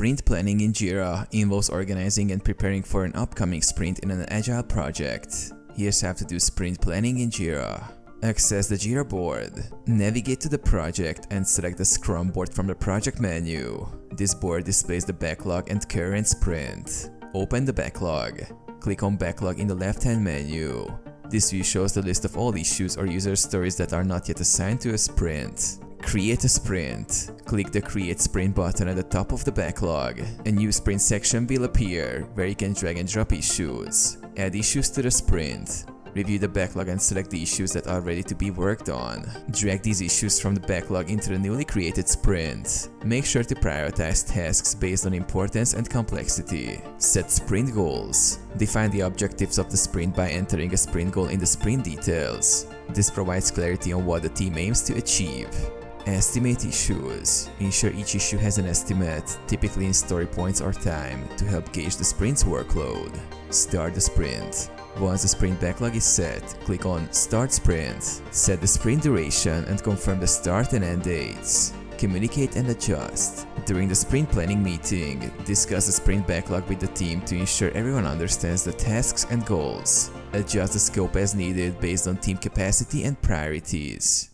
Sprint planning in Jira involves organizing and preparing for an upcoming sprint in an agile project. Here's how to do sprint planning in Jira. Access the Jira board. Navigate to the project and select the Scrum board from the project menu. This board displays the backlog and current sprint. Open the backlog. Click on Backlog in the left-hand menu. This view shows the list of all issues or user stories that are not yet assigned to a sprint. Create a sprint. Click the Create Sprint button at the top of the backlog. A new sprint section will appear, where you can drag and drop issues. Add issues to the sprint. Review the backlog and select the issues that are ready to be worked on. Drag these issues from the backlog into the newly created sprint. Make sure to prioritize tasks based on importance and complexity. Set sprint goals. Define the objectives of the sprint by entering a sprint goal in the sprint details. This provides clarity on what the team aims to achieve. Estimate issues. Ensure each issue has an estimate, typically in story points or time, to help gauge the sprint's workload. Start the sprint. Once the sprint backlog is set, click on Start Sprint. Set the sprint duration and confirm the start and end dates. Communicate and adjust. During the sprint planning meeting, discuss the sprint backlog with the team to ensure everyone understands the tasks and goals. Adjust the scope as needed based on team capacity and priorities.